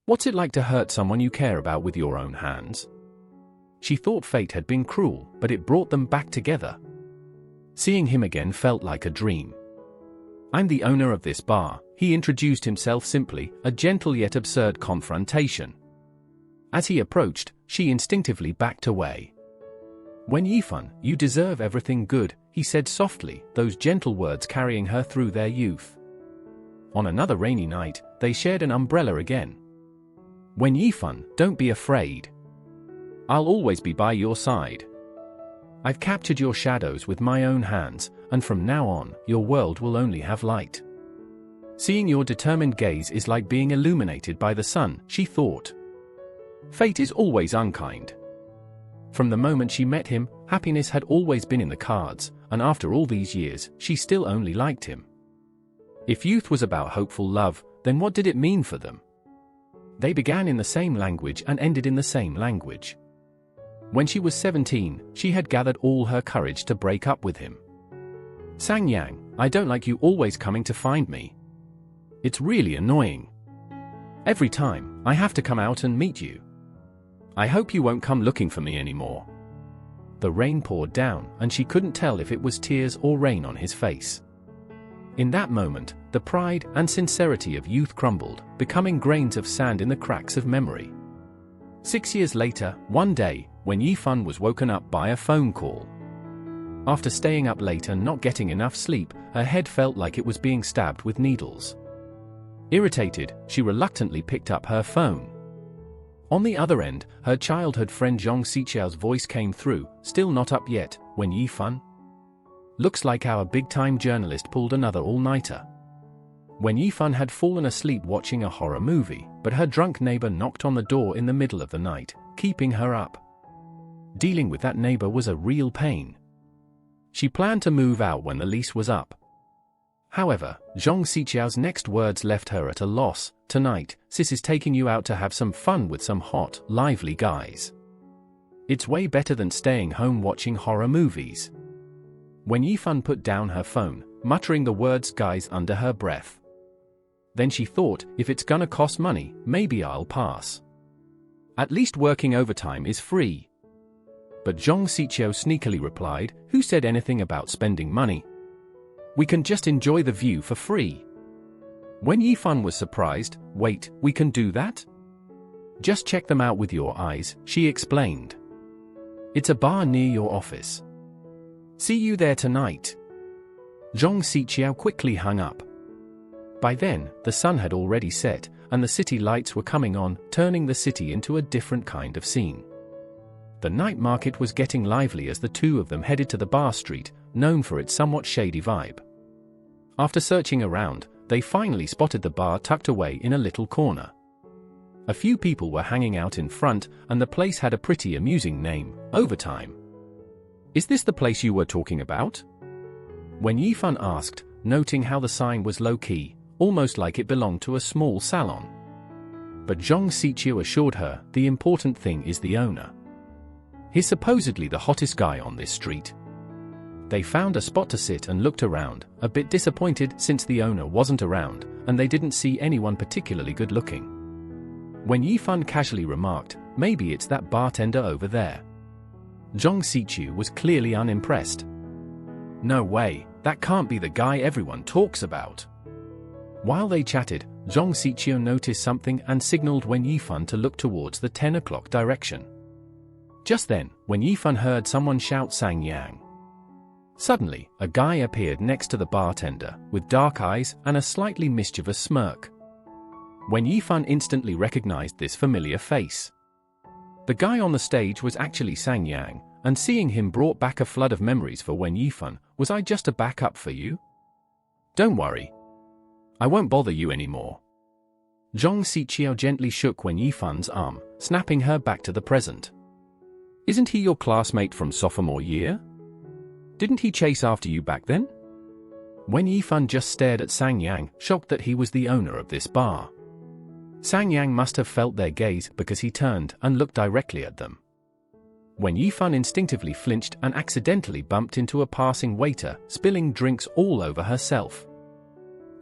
What's it like to hurt someone you care about with your own hands? She thought fate had been cruel, but it brought them back together. Seeing him again felt like a dream. I'm the owner of this bar, he introduced himself simply, a gentle yet absurd confrontation. As he approached, she instinctively backed away. Wen Yifan, you deserve everything good, he said softly, those gentle words carrying her through their youth. On another rainy night, they shared an umbrella again. Wen Yifan, don't be afraid. I'll always be by your side. I've captured your shadows with my own hands, and from now on, your world will only have light. Seeing your determined gaze is like being illuminated by the sun, she thought. Fate is always unkind. From the moment she met him, happiness had always been in the cards, and after all these years, she still only liked him. If youth was about hopeful love, then what did it mean for them? They began in the same language and ended in the same language. When she was 17, she had gathered all her courage to break up with him. Sang Yang, I don't like you always coming to find me. It's really annoying. Every time, I have to come out and meet you. I hope you won't come looking for me anymore. The rain poured down, and she couldn't tell if it was tears or rain on his face. In that moment, the pride and sincerity of youth crumbled, becoming grains of sand in the cracks of memory. 6 years later, one day, Wen Yifan was woken up by a phone call. After staying up late and not getting enough sleep, her head felt like it was being stabbed with needles. Irritated, she reluctantly picked up her phone. On the other end, her childhood friend Zhong Xiqiao's voice came through, still not up yet, Wen Yifan? Looks like our big-time journalist pulled another all-nighter. Wen Yifan had fallen asleep watching a horror movie, but her drunk neighbor knocked on the door in the middle of the night, keeping her up. Dealing with that neighbor was a real pain. She planned to move out when the lease was up. However, Zhong Xiqiao's next words left her at a loss. Tonight, Sis is taking you out to have some fun with some hot, lively guys. It's way better than staying home watching horror movies. Wen Yifan put down her phone, muttering the words guys under her breath. Then she thought, if it's gonna cost money, maybe I'll pass. At least working overtime is free. But Zhong Xiqiao sneakily replied, who said anything about spending money? We can just enjoy the view for free. Wen Yifan was surprised, wait, we can do that? Just check them out with your eyes, she explained. It's a bar near your office. See you there tonight. Zhong Xiqiao quickly hung up. By then, the sun had already set, and the city lights were coming on, turning the city into a different kind of scene. The night market was getting lively as the two of them headed to the bar street, known for its somewhat shady vibe. After searching around, they finally spotted the bar tucked away in a little corner. A few people were hanging out in front, and the place had a pretty amusing name, Overtime. Is this the place you were talking about? Wen Yifan asked, noting how the sign was low-key, almost like it belonged to a small salon. But Zhong Xiqiao assured her, the important thing is the owner. He's supposedly the hottest guy on this street. They found a spot to sit and looked around, a bit disappointed since the owner wasn't around, and they didn't see anyone particularly good-looking. Wen Yifan casually remarked, maybe it's that bartender over there. Zhong Xiqiao was clearly unimpressed. No way, that can't be the guy everyone talks about. While they chatted, Zhong Xiqiao noticed something and signaled Wen Yifan to look towards the 10 o'clock direction. Just then, Wen Yifan heard someone shout Sang Yang. Suddenly, a guy appeared next to the bartender, with dark eyes and a slightly mischievous smirk. Wen Yifan instantly recognized this familiar face. The guy on the stage was actually Sang Yang, and seeing him brought back a flood of memories for Wen Yifan. Was I just a backup for you? Don't worry. I won't bother you anymore. Zhong Xiqiao gently shook Wen Yifan's arm, snapping her back to the present. Isn't he your classmate from sophomore year? Didn't he chase after you back then? Wen Yifan just stared at Sang Yang, shocked that he was the owner of this bar. Sang Yang must have felt their gaze because he turned and looked directly at them. Wen Yifan instinctively flinched and accidentally bumped into a passing waiter, spilling drinks all over herself.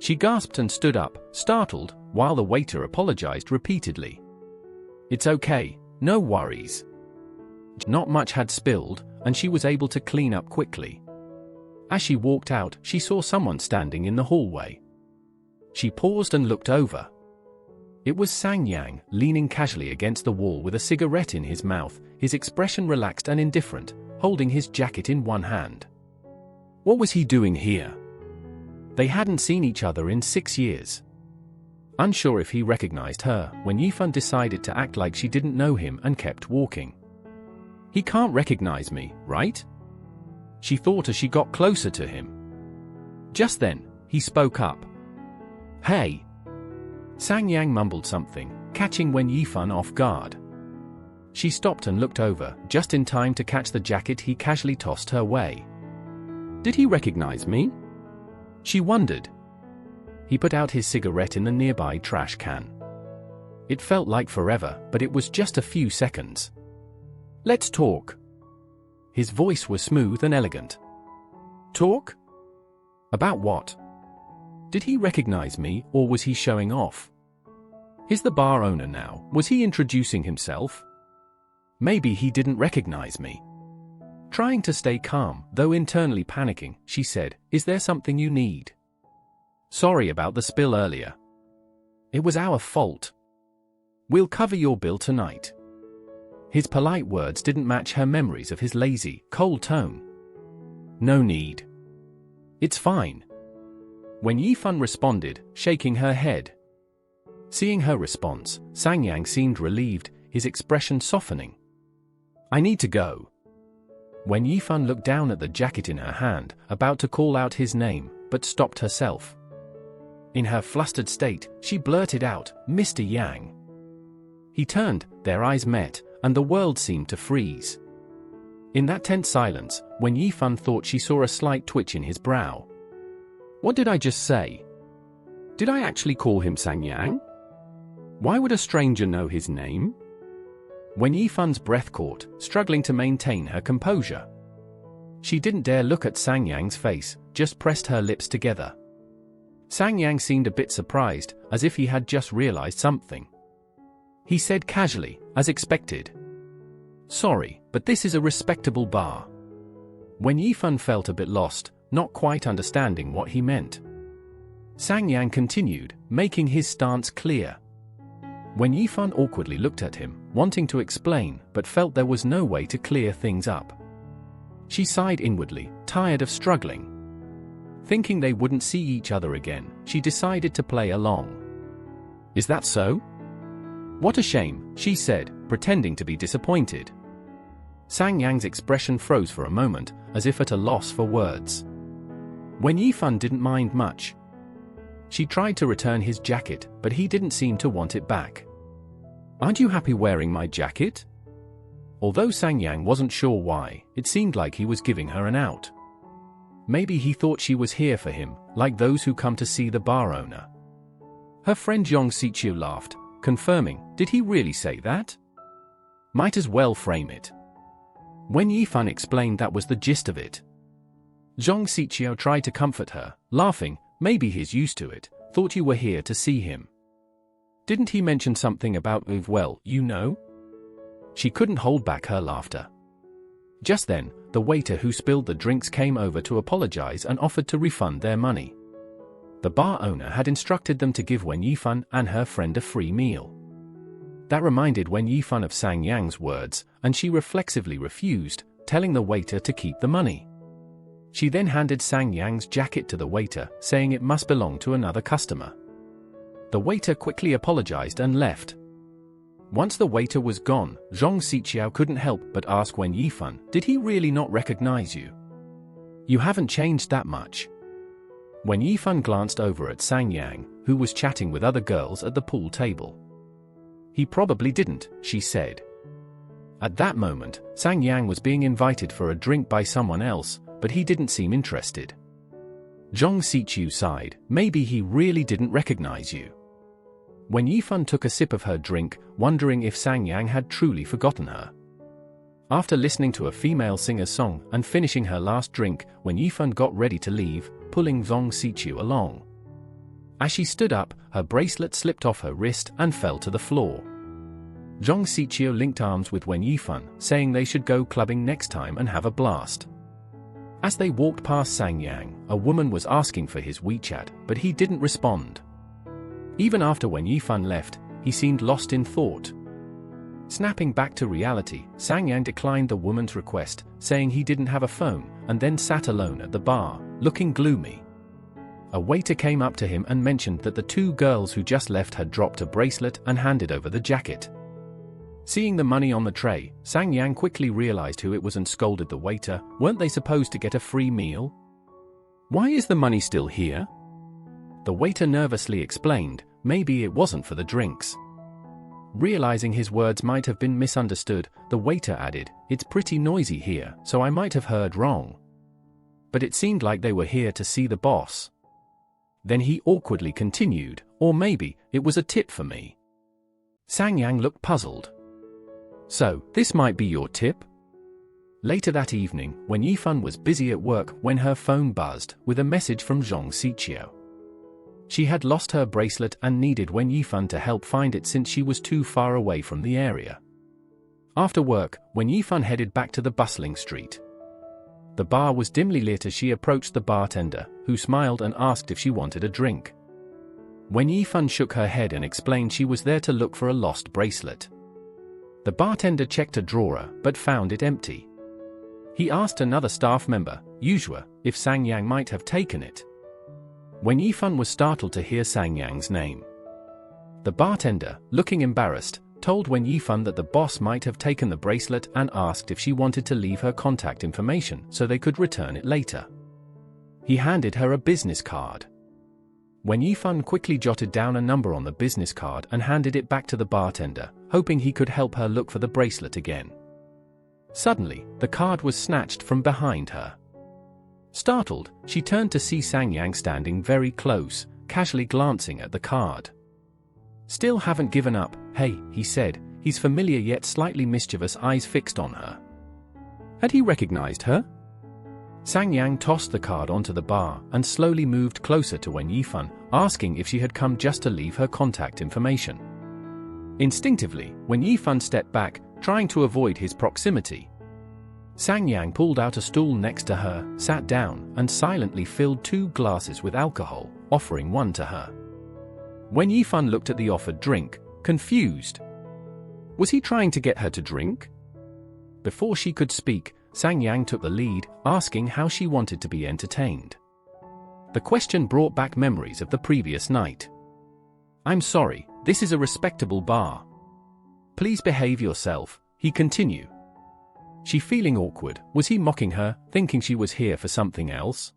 She gasped and stood up, startled, while the waiter apologized repeatedly. "It's okay, no worries." Not much had spilled, and she was able to clean up quickly. As she walked out, she saw someone standing in the hallway. She paused and looked over. It was Sang Yang, leaning casually against the wall with a cigarette in his mouth, his expression relaxed and indifferent, holding his jacket in one hand. What was he doing here? They hadn't seen each other in 6 years. Unsure if he recognized her, when Yifan decided to act like she didn't know him and kept walking. He can't recognize me, right? She thought as she got closer to him. Just then, he spoke up. Hey! Sang Yang mumbled something, catching Wen Yifan off guard. She stopped and looked over, just in time to catch the jacket he casually tossed her way. Did he recognize me? She wondered. He put out his cigarette in the nearby trash can. It felt like forever, but it was just a few seconds. Let's talk. His voice was smooth and elegant. Talk? About what? Did he recognize me, or was he showing off? He's the bar owner now. Was he introducing himself? Maybe he didn't recognize me. Trying to stay calm, though internally panicking, she said, "Is there something you need?" Sorry about the spill earlier. It was our fault. We'll cover your bill tonight. His polite words didn't match her memories of his lazy, cold tone. No need. It's fine. When Yifan responded, shaking her head. Seeing her response, Sang Yang seemed relieved, his expression softening. I need to go. When Yifan looked down at the jacket in her hand, about to call out his name, but stopped herself. In her flustered state, she blurted out, Mr. Yang. He turned, their eyes met, and the world seemed to freeze. In that tense silence, when Yifan thought she saw a slight twitch in his brow. What did I just say? Did I actually call him Sang Yang? Why would a stranger know his name? When Yifan's breath caught, struggling to maintain her composure. She didn't dare look at Sang Yang's face, just pressed her lips together. Sang Yang seemed a bit surprised, as if he had just realized something. He said casually, as expected. Sorry, but this is a respectable bar. When Yifan felt a bit lost, not quite understanding what he meant. Sang Yang continued, making his stance clear. When Yifan awkwardly looked at him, wanting to explain, but felt there was no way to clear things up. She sighed inwardly, tired of struggling. Thinking they wouldn't see each other again, she decided to play along. Is that so? What a shame, she said, pretending to be disappointed. Sang Yang's expression froze for a moment, as if at a loss for words. When Yifan didn't mind much. She tried to return his jacket, but he didn't seem to want it back. Aren't you happy wearing my jacket? Although Sang Yang wasn't sure why, it seemed like he was giving her an out. Maybe he thought she was here for him, like those who come to see the bar owner. Her friend Zhong Siqiu laughed, confirming, did he really say that? Might as well frame it. When Yifan explained that was the gist of it. Zhong Siqiu tried to comfort her, laughing, maybe he's used to it, thought you were here to see him. Didn't he mention something about well, you know? She couldn't hold back her laughter. Just then, the waiter who spilled the drinks came over to apologize and offered to refund their money. The bar owner had instructed them to give Wen Yifan and her friend a free meal. That reminded Wen Yifan of Sang Yang's words, and she reflexively refused, telling the waiter to keep the money. She then handed Sang Yang's jacket to the waiter, saying it must belong to another customer. The waiter quickly apologized and left. Once the waiter was gone, Zhong Siqiu couldn't help but ask Wen Yifan, did he really not recognize you? You haven't changed that much. Wen Yifan glanced over at Sang Yang, who was chatting with other girls at the pool table. He probably didn't, she said. At that moment, Sang Yang was being invited for a drink by someone else, but he didn't seem interested. Zhong Siqiu sighed, maybe he really didn't recognize you. When Yifan took a sip of her drink, wondering if Sang Yang had truly forgotten her. After listening to a female singer's song and finishing her last drink, when Yifan got ready to leave, pulling Zhong Siqiu along. As she stood up, her bracelet slipped off her wrist and fell to the floor. Zhong Xiqiu linked arms with Wen Yifan, saying they should go clubbing next time and have a blast. As they walked past Sang Yang, a woman was asking for his WeChat, but he didn't respond. Even after Wen Yifan left, he seemed lost in thought. Snapping back to reality, Sang Yang declined the woman's request, saying he didn't have a phone, and then sat alone at the bar, looking gloomy. A waiter came up to him and mentioned that the two girls who just left had dropped a bracelet and handed over the jacket. Seeing the money on the tray, Sang Yang quickly realized who it was and scolded the waiter. Weren't they supposed to get a free meal? Why is the money still here? The waiter nervously explained, maybe it wasn't for the drinks. Realizing his words might have been misunderstood, the waiter added, it's pretty noisy here, so I might have heard wrong. But it seemed like they were here to see the boss. Then he awkwardly continued, or maybe it was a tip for me. Sang Yang looked puzzled. So, this might be your tip? Later that evening, when Yifan was busy at work when her phone buzzed with a message from Zhong Xiqiu. She had lost her bracelet and needed Wen Yifan to help find it since she was too far away from the area. After work, Wen Yifan headed back to the bustling street. The bar was dimly lit as she approached the bartender, who smiled and asked if she wanted a drink. Wen Yifan shook her head and explained she was there to look for a lost bracelet. The bartender checked a drawer but found it empty. He asked another staff member, Yuzhua, if Sang Yang might have taken it. Wen Yifan was startled to hear Sang Yang's name. The bartender, looking embarrassed, told Wen Yifan that the boss might have taken the bracelet and asked if she wanted to leave her contact information so they could return it later. He handed her a business card. Wen Yifan quickly jotted down a number on the business card and handed it back to the bartender, hoping he could help her look for the bracelet again. Suddenly, the card was snatched from behind her. Startled, she turned to see Sang Yang standing very close, casually glancing at the card. Still haven't given up, hey, he said, his familiar yet slightly mischievous eyes fixed on her. Had he recognized her? Sang Yang tossed the card onto the bar and slowly moved closer to Wen Yifan, asking if she had come just to leave her contact information. Instinctively, Wen Yifan stepped back, trying to avoid his proximity. Sang Yang pulled out a stool next to her, sat down, and silently filled 2 glasses with alcohol, offering one to her. Wen Yifan looked at the offered drink, confused. Was he trying to get her to drink? Before she could speak, Sang Yang took the lead, asking how she wanted to be entertained. The question brought back memories of the previous night. I'm sorry, this is a respectable bar. Please behave yourself, he continued. She feeling awkward, was he mocking her, thinking she was here for something else?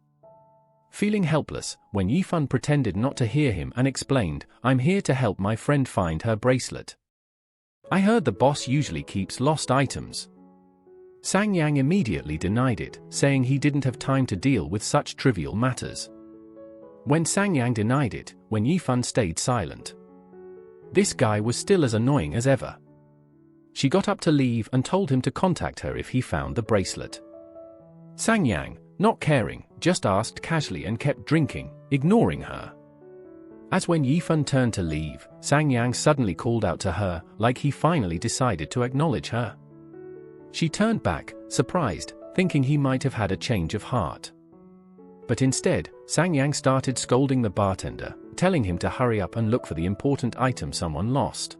Feeling helpless, Wen Yifan pretended not to hear him and explained, I'm here to help my friend find her bracelet. I heard the boss usually keeps lost items. Sang Yang immediately denied it, saying he didn't have time to deal with such trivial matters. When Sang Yang denied it, Wen Yifan stayed silent. This guy was still as annoying as ever. She got up to leave and told him to contact her if he found the bracelet. Sang Yang, not caring, just asked casually and kept drinking, ignoring her. As Wen Yifan turned to leave, Sang Yang suddenly called out to her, like he finally decided to acknowledge her. She turned back, surprised, thinking he might have had a change of heart. But instead, Sang Yang started scolding the bartender, telling him to hurry up and look for the important item someone lost.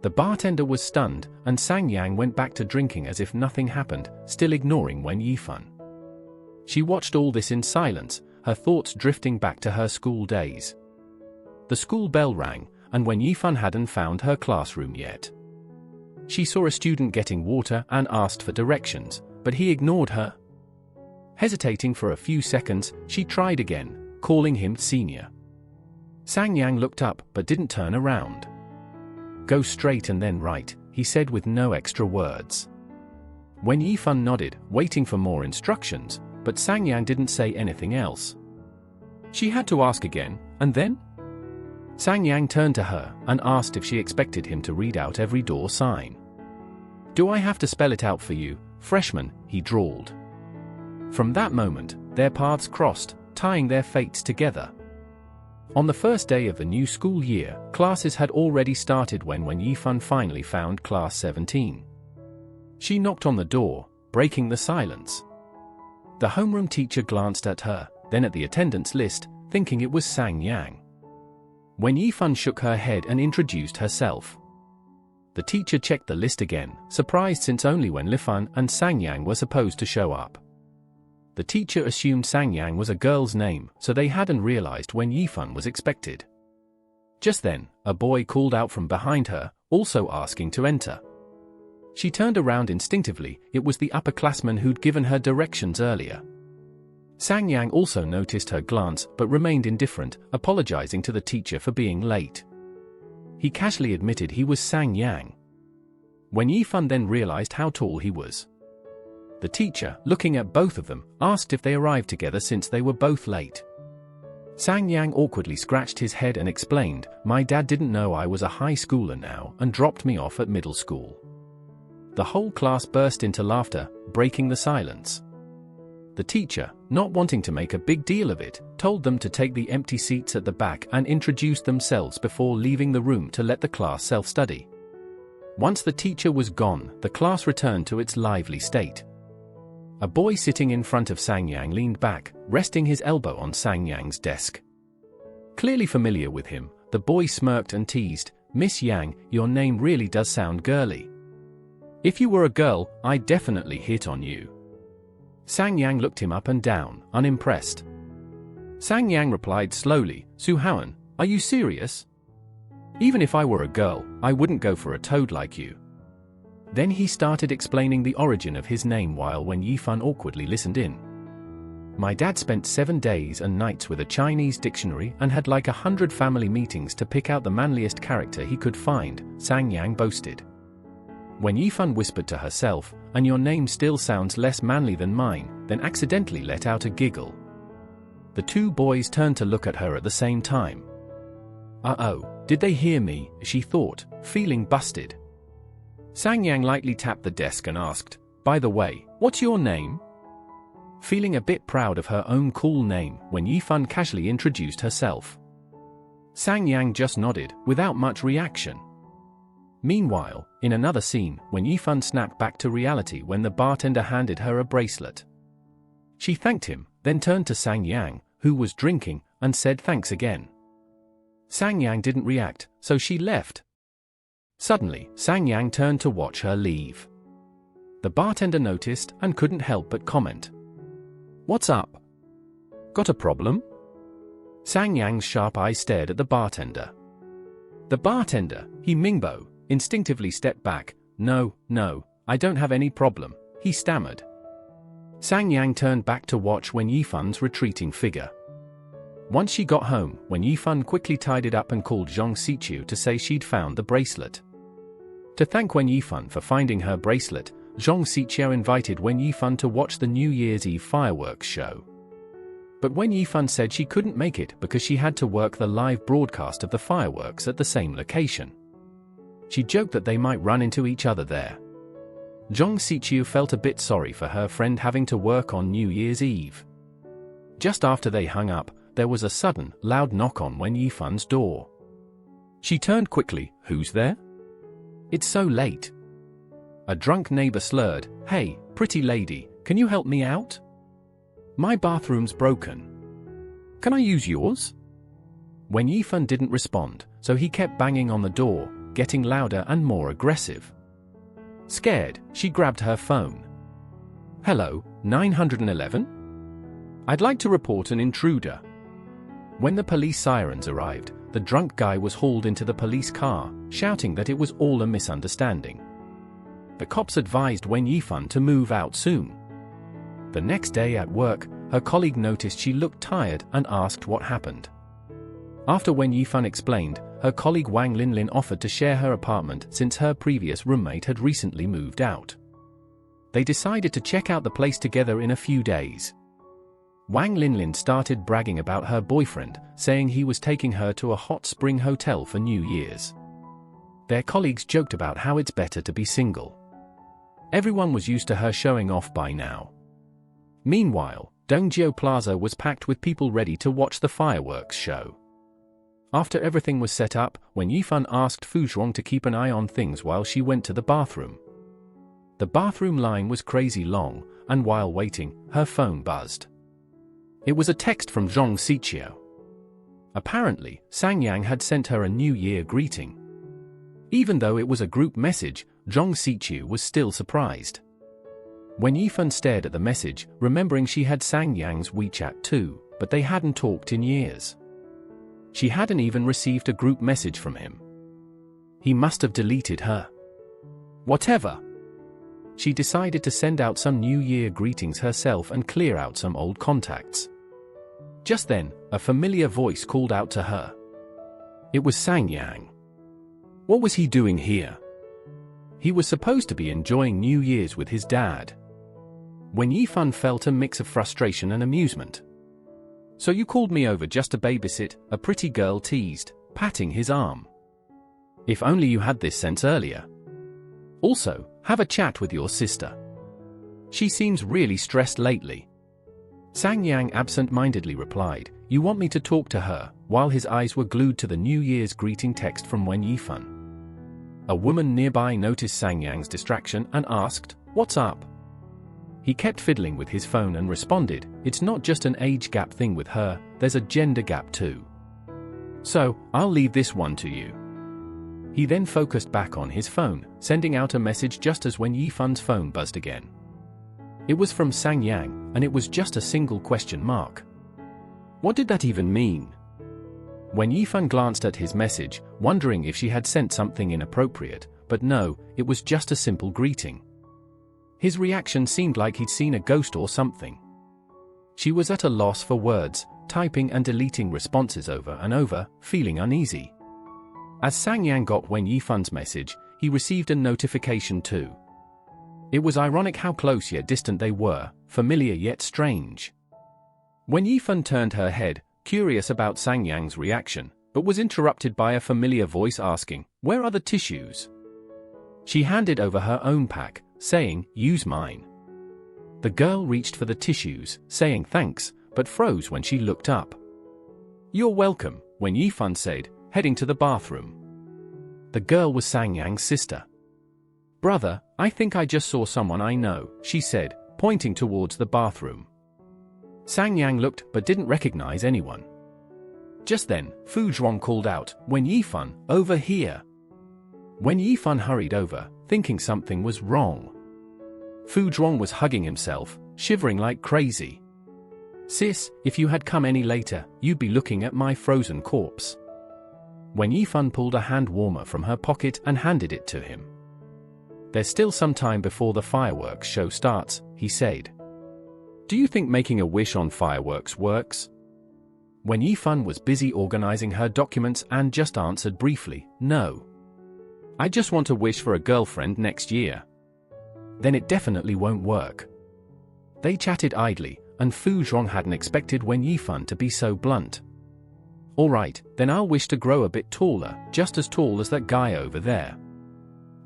The bartender was stunned, and Sang Yang went back to drinking as if nothing happened, still ignoring Wen Yifan. She watched all this in silence, her thoughts drifting back to her school days. The school bell rang, and Wen Yifan hadn't found her classroom yet. She saw a student getting water and asked for directions, but he ignored her. Hesitating for a few seconds, she tried again, calling him senior. Sang Yang looked up but didn't turn around. Go straight and then right, he said with no extra words. Wen Yifan nodded, waiting for more instructions, but Sang Yang didn't say anything else. She had to ask again, and then? Sang Yang turned to her and asked if she expected him to read out every door sign. Do I have to spell it out for you, freshman, he drawled. From that moment, their paths crossed, tying their fates together. On the first day of the new school year, classes had already started when Yifan finally found class 17. She knocked on the door, breaking the silence. The homeroom teacher glanced at her, then at the attendance list, thinking it was Sang Yang. Yifan shook her head and introduced herself. The teacher checked the list again, surprised since only Lifan and Sang Yang were supposed to show up. The teacher assumed Sang Yang was a girl's name, so they hadn't realized Yifan was expected. Just then, a boy called out from behind her, also asking to enter. She turned around instinctively. It was the upperclassman who'd given her directions earlier. Sang Yang also noticed her glance but remained indifferent, apologizing to the teacher for being late. He casually admitted he was Sang Yang. Yifan then realized how tall he was. The teacher, looking at both of them, asked if they arrived together since they were both late. Sang Yang awkwardly scratched his head and explained, "My dad didn't know I was a high schooler now and dropped me off at middle school." The whole class burst into laughter, breaking the silence. The teacher, not wanting to make a big deal of it, told them to take the empty seats at the back and introduce themselves before leaving the room to let the class self-study. Once the teacher was gone, the class returned to its lively state. A boy sitting in front of Sang Yang leaned back, resting his elbow on Sang Yang's desk. Clearly familiar with him, the boy smirked and teased, "Miss Yang, your name really does sound girly. If you were a girl, I'd definitely hit on you." Sang Yang looked him up and down, unimpressed. Sang Yang replied slowly, "Su Haoan, are you serious? Even if I were a girl, I wouldn't go for a toad like you." Then he started explaining the origin of his name while Yifan awkwardly listened in. "My dad spent 7 days and nights with a Chinese dictionary and had like 100 family meetings to pick out the manliest character he could find," Sang Yang boasted. Yifan whispered to herself, "And your name still sounds less manly than mine," then accidentally let out a giggle. The two boys turned to look at her at the same time. "Uh-oh, did they hear me?" she thought, feeling busted. Sang Yang lightly tapped the desk and asked, "By the way, what's your name?" Feeling a bit proud of her own cool name, Yifan casually introduced herself. Sang Yang just nodded, without much reaction. Meanwhile, in another scene, Yifan snapped back to reality when the bartender handed her a bracelet. She thanked him, then turned to Sang Yang, who was drinking, and said thanks again. Sang Yang didn't react, so she left. Suddenly, Sang Yang turned to watch her leave. The bartender noticed and couldn't help but comment. "What's up? Got a problem?" Sang Yang's sharp eyes stared at the bartender. The bartender, He Mingbo, instinctively stepped back. No, I don't have any problem," he stammered. Sang Yang turned back to watch Yifan's retreating figure. Once she got home, Yifan quickly tied it up and called Zhang Siqiu to say she'd found the bracelet. To thank Yifan for finding her bracelet, Zhang Siqiu invited Yifan to watch the New Year's Eve fireworks show. But Yifan said she couldn't make it because she had to work the live broadcast of the fireworks at the same location. She joked that they might run into each other there. Zhang Siqiu felt a bit sorry for her friend having to work on New Year's Eve. Just after they hung up, there was a sudden, loud knock on Yifan's door. She turned quickly. "Who's there?" "It's so late." A drunk neighbor slurred, "Hey, pretty lady, can you help me out? My bathroom's broken. Can I use yours?" Yifan didn't respond, so he kept banging on the door, getting louder and more aggressive. Scared, she grabbed her phone. "Hello, 911? I'd like to report an intruder." When the police sirens arrived, the drunk guy was hauled into the police car, shouting that it was all a misunderstanding. The cops advised Yifan to move out soon. The next day at work, her colleague noticed she looked tired and asked what happened. After Yifan explained, her colleague Wang Linlin offered to share her apartment since her previous roommate had recently moved out. They decided to check out the place together in a few days. Wang Linlin started bragging about her boyfriend, saying he was taking her to a hot spring hotel for New Year's. Their colleagues joked about how it's better to be single. Everyone was used to her showing off by now. Meanwhile, Dongjio Plaza was packed with people ready to watch the fireworks show. After everything was set up, Wen Yifan asked Fu Zhuang to keep an eye on things while she went to the bathroom. The bathroom line was crazy long, and while waiting, her phone buzzed. It was a text from Zhong Xiqiu. Apparently, Sang Yang had sent her a New Year greeting. Even though it was a group message, Zhong Xiqiu was still surprised. Wen Yifan stared at the message, remembering she had Sang Yang's WeChat too, but they hadn't talked in years. She hadn't even received a group message from him. He must have deleted her. Whatever. She decided to send out some New Year greetings herself and clear out some old contacts. Just then, a familiar voice called out to her. It was Sang Yang. What was he doing here? He was supposed to be enjoying New Year's with his dad. Wen Yifan felt a mix of frustration and amusement. So you called me over just to babysit, a pretty girl teased, patting his arm. If only you had this sense earlier. Also, have a chat with your sister. She seems really stressed lately. Sang Yang absent-mindedly replied, You want me to talk to her, while his eyes were glued to the New Year's greeting text from Wen Yifan. A woman nearby noticed Sang Yang's distraction and asked, What's up? He kept fiddling with his phone and responded, It's not just an age gap thing with her, there's a gender gap too. So, I'll leave this one to you. He then focused back on his phone, sending out a message just as Wen Yifan's phone buzzed again. It was from Sang Yang, and it was just a single question mark. What did that even mean? Wen Yifan glanced at his message, wondering if she had sent something inappropriate, but no, it was just a simple greeting. His reaction seemed like he'd seen a ghost or something. She was at a loss for words, typing and deleting responses over and over, feeling uneasy. As Sang Yang got Wen Yifan's message, he received a notification too. It was ironic how close yet distant they were, familiar yet strange. Wen Yifan turned her head, curious about Sang Yang's reaction, but was interrupted by a familiar voice asking, Where are the tissues? She handed over her own pack, saying, Use mine. The girl reached for the tissues, saying thanks, but froze when she looked up. You're welcome, Wen Yifan said, heading to the bathroom. The girl was Sang Yang's sister. Brother, I think I just saw someone I know, she said, pointing towards the bathroom. Sang Yang looked but didn't recognize anyone. Just then, Fu Zhuang called out, Wen Yifan, over here. Wen Yifan hurried over, thinking something was wrong. Fu Zhuang was hugging himself, shivering like crazy. Sis, if you had come any later, you'd be looking at my frozen corpse. Wen Yifan pulled a hand warmer from her pocket and handed it to him. There's still some time before the fireworks show starts, he said. Do you think making a wish on fireworks works? Wen Yifan was busy organizing her documents and just answered briefly, No. I just want to wish for a girlfriend next year. Then it definitely won't work. They chatted idly, and Fu Zhuang hadn't expected Wen Yifan to be so blunt. Alright, then I'll wish to grow a bit taller, just as tall as that guy over there.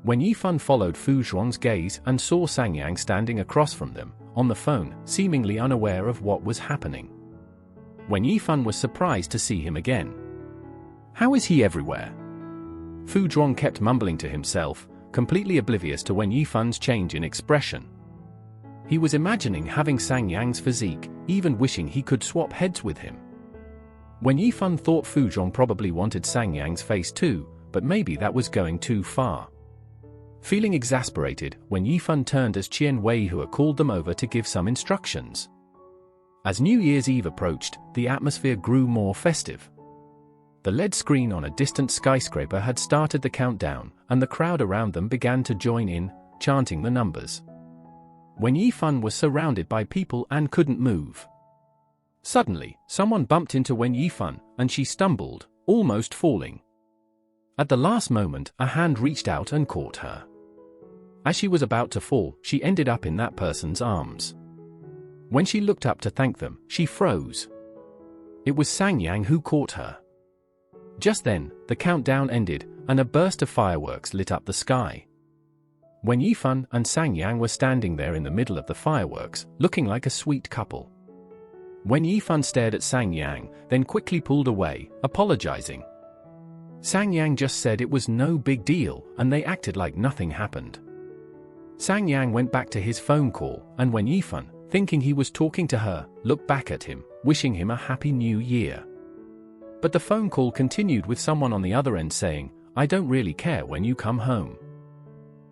Wen Yifan followed Fu Zhuang's gaze and saw Sang Yang standing across from them, on the phone, seemingly unaware of what was happening. Wen Yifan was surprised to see him again. How is he everywhere? Fu Zhuang kept mumbling to himself, completely oblivious to Wen Yifan's change in expression. He was imagining having Sang Yang's physique, even wishing he could swap heads with him. Wen Yifan thought Fu Zhuang probably wanted Sang Yang's face too, but maybe that was going too far. Feeling exasperated, Wen Yifan turned as Qian Weihua called them over to give some instructions. As New Year's Eve approached, the atmosphere grew more festive. The LED screen on a distant skyscraper had started the countdown, and the crowd around them began to join in, chanting the numbers. Wen Yifan was surrounded by people and couldn't move. Suddenly, someone bumped into Wen Yifan, and she stumbled, almost falling. At the last moment, a hand reached out and caught her. As she was about to fall, she ended up in that person's arms. When she looked up to thank them, she froze. It was Sang Yang who caught her. Just then, the countdown ended, and a burst of fireworks lit up the sky. Wen Yifan and Sang Yang were standing there in the middle of the fireworks, looking like a sweet couple. Wen Yifan stared at Sang Yang, then quickly pulled away, apologizing. Sang Yang just said it was no big deal, and they acted like nothing happened. Sang Yang went back to his phone call, and when Yifan, thinking he was talking to her, looked back at him, wishing him a happy new year. But the phone call continued with someone on the other end saying, "I don't really care when you come home."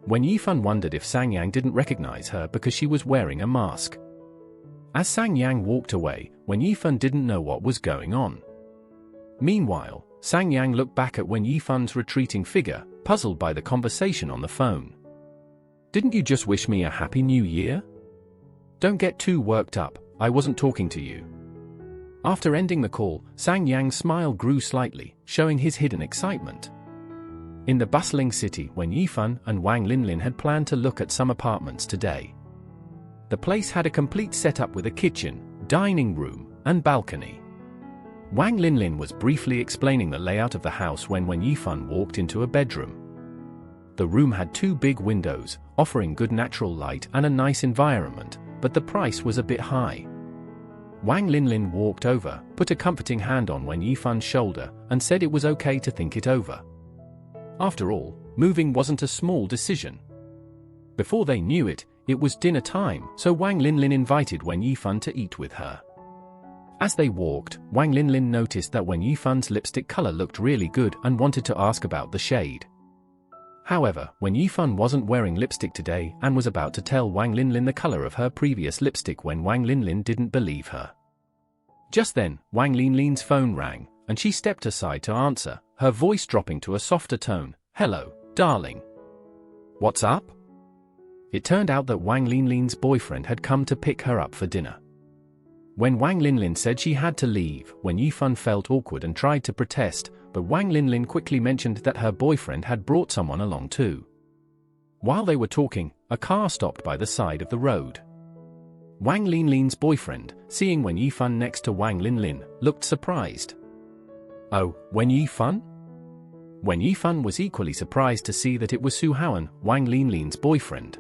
When Yifan wondered if Sang Yang didn't recognize her because she was wearing a mask. As Sang Yang walked away, Wen Yifan didn't know what was going on. Meanwhile, Sang Yang looked back at Wen Yifan's retreating figure, puzzled by the conversation on the phone. "Didn't you just wish me a happy new year? Don't get too worked up, I wasn't talking to you." After ending the call, Sang Yang's smile grew slightly, showing his hidden excitement. In the bustling city, Wen Yifan and Wang Linlin had planned to look at some apartments today. The place had a complete setup with a kitchen, dining room, and balcony. Wang Linlin was briefly explaining the layout of the house when Wen Yifan walked into a bedroom. The room had 2 big windows, offering good natural light and a nice environment, but the price was a bit high. Wang Linlin walked over, put a comforting hand on Wen Yifan's shoulder, and said it was okay to think it over. After all, moving wasn't a small decision. Before they knew it, it was dinner time, so Wang Linlin invited Wen Yifan to eat with her. As they walked, Wang Linlin noticed that Wen Yifan's lipstick color looked really good and wanted to ask about the shade. However, Wen Yifan wasn't wearing lipstick today and was about to tell Wang Linlin the color of her previous lipstick when Wang Linlin didn't believe her. Just then, Wang Linlin's phone rang, and she stepped aside to answer, her voice dropping to a softer tone. "Hello, darling. What's up?" It turned out that Wang Linlin's boyfriend had come to pick her up for dinner. When Wang Linlin said she had to leave, Wen Yifan felt awkward and tried to protest, but Wang Linlin quickly mentioned that her boyfriend had brought someone along too. While they were talking, a car stopped by the side of the road. Wang Linlin's boyfriend, seeing Wen Yifan next to Wang Linlin, looked surprised. "Oh, Wen Yifan?" Wen Yifan was equally surprised to see that it was Su Haoan, Wang Linlin's boyfriend.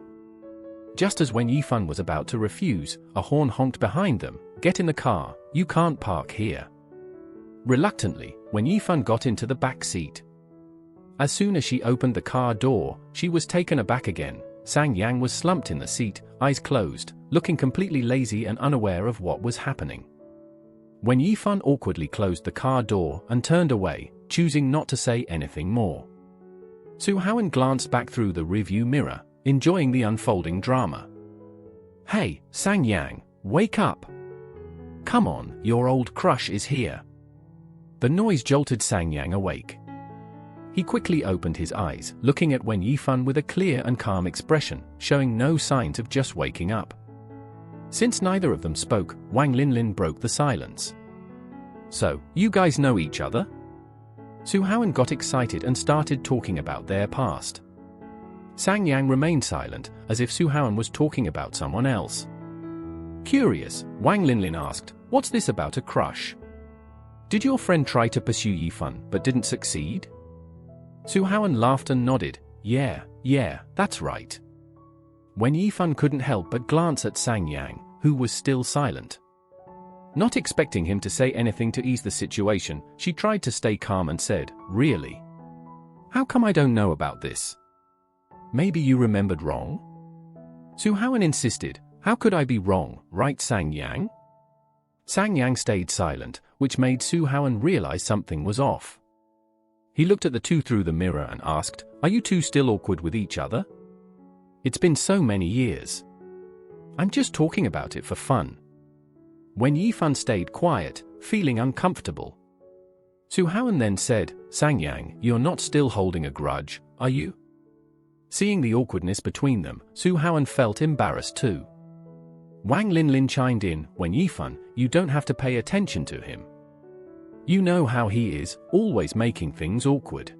Just as Wen Yifan was about to refuse, a horn honked behind them. "Get in the car, you can't park here." Reluctantly, Wen Yifan got into the back seat. As soon as she opened the car door, she was taken aback again. Sang Yang was slumped in the seat, eyes closed, looking completely lazy and unaware of what was happening. Wen Yifan awkwardly closed the car door and turned away, choosing not to say anything more. Su Haoan glanced back through the rearview mirror, enjoying the unfolding drama. "Hey, Sang Yang, wake up! Come on, your old crush is here." The noise jolted Sang Yang awake. He quickly opened his eyes, looking at Wen Yifan with a clear and calm expression, showing no signs of just waking up. Since neither of them spoke, Wang Linlin broke the silence. "So, you guys know each other?" Su Haoan got excited and started talking about their past. Sang Yang remained silent, as if Su Haoan was talking about someone else. Curious, Wang Linlin asked, "What's this about a crush? Did your friend try to pursue Yifan but didn't succeed?" Su Haoan laughed and nodded. Yeah, that's right." When Yifan couldn't help but glance at Sang Yang, who was still silent. Not expecting him to say anything to ease the situation, she tried to stay calm and said, "Really? How come I don't know about this? Maybe you remembered wrong?" Su Haoan insisted, "How could I be wrong, right, Sang Yang?" Sang Yang stayed silent, which made Su Haoan realize something was off. He looked at the two through the mirror and asked, "Are you two still awkward with each other? It's been so many years. I'm just talking about it for fun." When Yifan stayed quiet, feeling uncomfortable. Su Haoan then said, "Sang Yang, you're not still holding a grudge, are you?" Seeing the awkwardness between them, Su Haoan felt embarrassed too. Wang Linlin chimed in, "When Yifan, you don't have to pay attention to him. You know how he is, always making things awkward."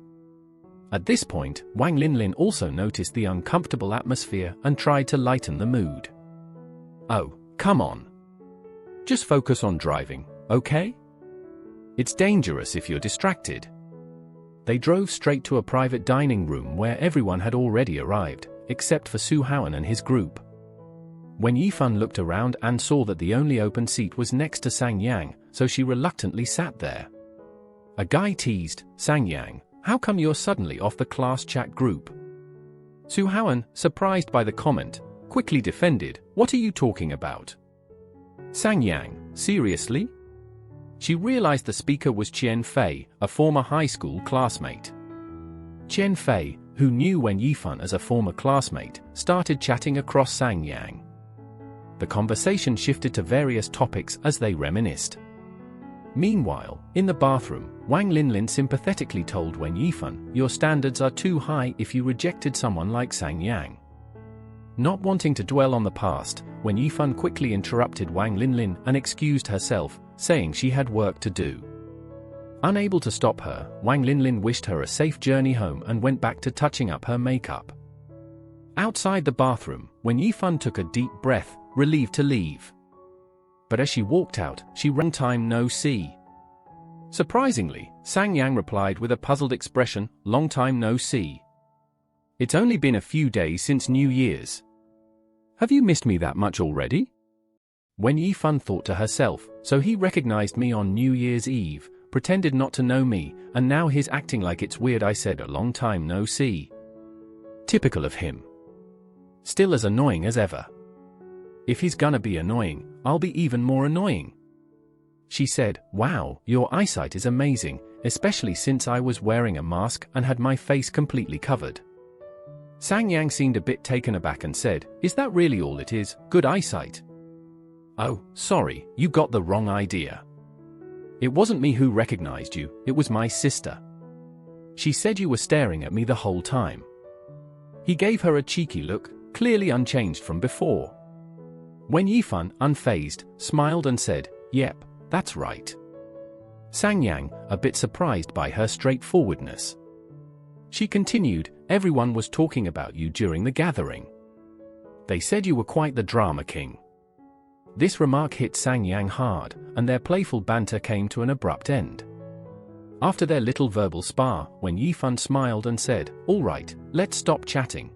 At this point, Wang Linlin also noticed the uncomfortable atmosphere and tried to lighten the mood. "Oh, come on. Just focus on driving, okay? It's dangerous if you're distracted." They drove straight to a private dining room where everyone had already arrived, except for Su Haoan and his group. When Yifan looked around and saw that the only open seat was next to Sang Yang, so she reluctantly sat there. A guy teased, "Sang Yang, How come you're suddenly off the class chat group? Soo-hwan, surprised by the comment, quickly defended, what are you talking about? Sang-yang, seriously? She realized the speaker was Chen Fei, a former high school classmate. Chen Fei, who knew Wen Yifan as a former classmate, started chatting across Sang-yang. The conversation shifted to various topics as they reminisced. Meanwhile, in the bathroom, Wang Linlin sympathetically told Wen Yifan, your standards are too high if you rejected someone like Sang-yang. Not wanting to dwell on the past, Wen Yifan quickly interrupted Wang Linlin and excused herself, saying she had work to do. Unable to stop her, Wang Linlin wished her a safe journey home and went back to touching up her makeup. Outside the bathroom, Wen Yifan took a deep breath, relieved to leave. But as she walked out, she ran time no see. Surprisingly, Sang-yang replied with a puzzled expression, long time no see. It's only been a few days since New Year's. Have you missed me that much already? Wen Yifan thought to herself, so he recognized me on New Year's Eve, pretended not to know me, and now he's acting like it's weird I said a long time no see. Typical of him. Still as annoying as ever. If he's gonna be annoying, I'll be even more annoying. She said, wow, your eyesight is amazing, especially since I was wearing a mask and had my face completely covered. Sang-yang seemed a bit taken aback and said, is that really all it is, good eyesight? Oh, sorry, you got the wrong idea. It wasn't me who recognized you, it was my sister. She said you were staring at me the whole time. He gave her a cheeky look, clearly unchanged from before. Wen Yifan, unfazed, smiled and said, yep, that's right. Sang-yang, a bit surprised by her straightforwardness. She continued, everyone was talking about you during the gathering. They said you were quite the drama king. This remark hit Sang-yang hard, and their playful banter came to an abrupt end. After their little verbal spar, Wen Yifan smiled and said, all right, let's stop chatting.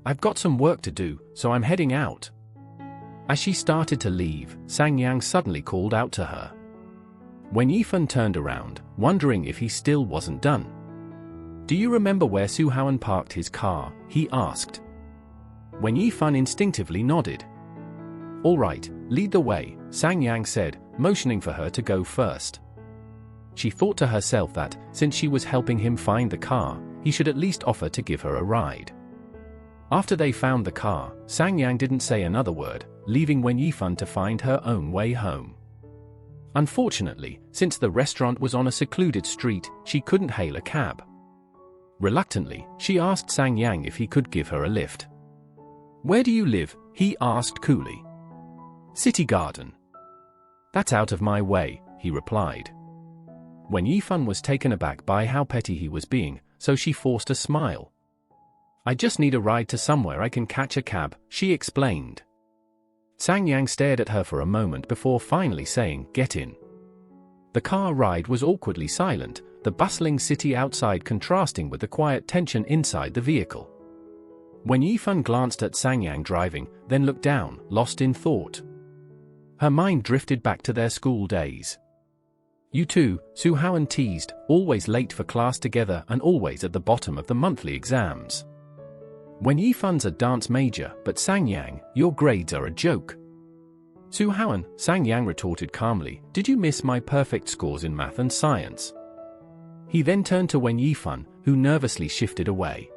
I've got some work to do, so I'm heading out. As she started to leave, Sang-yang suddenly called out to her. Wen Yifan turned around, wondering if he still wasn't done. Do you remember where Soo-hwan parked his car? He asked. Wen Yifan instinctively nodded. All right, lead the way, Sang-yang said, motioning for her to go first. She thought to herself that, since she was helping him find the car, he should at least offer to give her a ride. After they found the car, Sang-yang didn't say another word, leaving Wen Yifan to find her own way home. Unfortunately, since the restaurant was on a secluded street, she couldn't hail a cab. Reluctantly, she asked Sang-yang if he could give her a lift. Where do you live? He asked coolly. City Garden. That's out of my way, he replied. Wen Yifan was taken aback by how petty he was being, so she forced a smile. I just need a ride to somewhere I can catch a cab, she explained. Sang-yang stared at her for a moment before finally saying, get in. The car ride was awkwardly silent, the bustling city outside contrasting with the quiet tension inside the vehicle. Wen Yifan glanced at Sang-yang driving, then looked down, lost in thought. Her mind drifted back to their school days. You two, Soo-hwan teased, always late for class together and always at the bottom of the monthly exams. Wen Yifan's a dance major, but Sang-yang, your grades are a joke. Soo-hwan, Sang-yang retorted calmly, did you miss my perfect scores in math and science? He then turned to Wen Yifan, who nervously shifted away.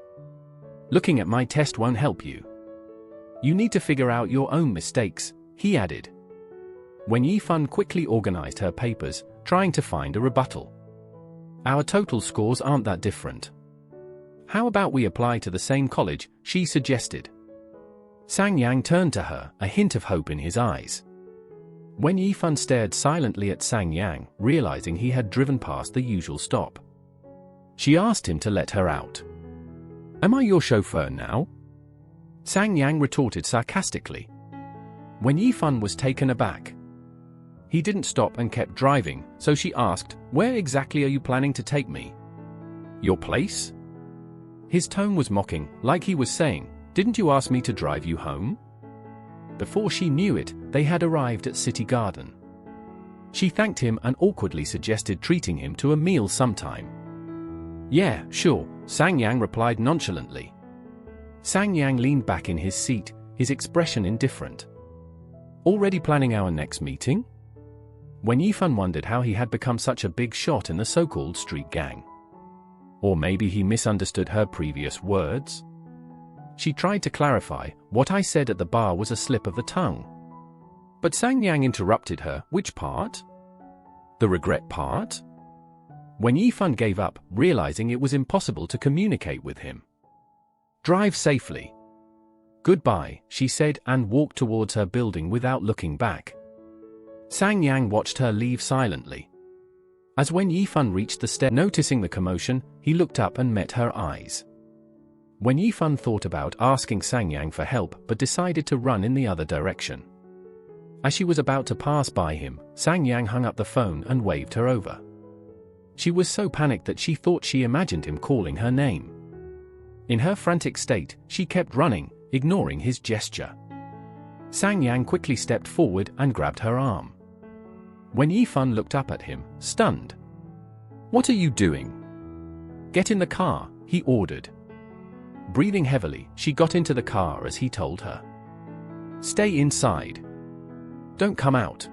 Looking at my test won't help you. You need to figure out your own mistakes, he added. Wen Yifan quickly organized her papers, trying to find a rebuttal. Our total scores aren't that different. How about we apply to the same college, she suggested. Sang-yang turned to her, a hint of hope in his eyes. Wen Yifan stared silently at Sang-yang, realizing he had driven past the usual stop. She asked him to let her out. Am I your chauffeur now? Sang-yang retorted sarcastically. Wen Yifan was taken aback. He didn't stop and kept driving, so she asked, where exactly are you planning to take me? Your place? His tone was mocking, like he was saying, didn't you ask me to drive you home? Before she knew it, they had arrived at City Garden. She thanked him and awkwardly suggested treating him to a meal sometime. Yeah, sure, Sang Yang replied nonchalantly. Sang Yang leaned back in his seat, his expression indifferent. Already planning our next meeting? Wen Yifan wondered how he had become such a big shot in the so-called street gang. Or maybe he misunderstood her previous words? She tried to clarify, what I said at the bar was a slip of the tongue. But Sang Yang interrupted her, which part? The regret part? Wen Yifan gave up, realizing it was impossible to communicate with him. Drive safely. Goodbye, she said and walked towards her building without looking back. Sang Yang watched her leave silently. As Wen Yifan reached the stair, noticing the commotion, he looked up and met her eyes. Wen Yifan thought about asking Sang Yang for help but decided to run in the other direction. As she was about to pass by him, Sang Yang hung up the phone and waved her over. She was so panicked that she thought she imagined him calling her name. In her frantic state, she kept running, ignoring his gesture. Sang Yang quickly stepped forward and grabbed her arm. Wen Yifan looked up at him, stunned. What are you doing? Get in the car, he ordered. Breathing heavily, she got into the car as he told her. Stay inside. Don't come out.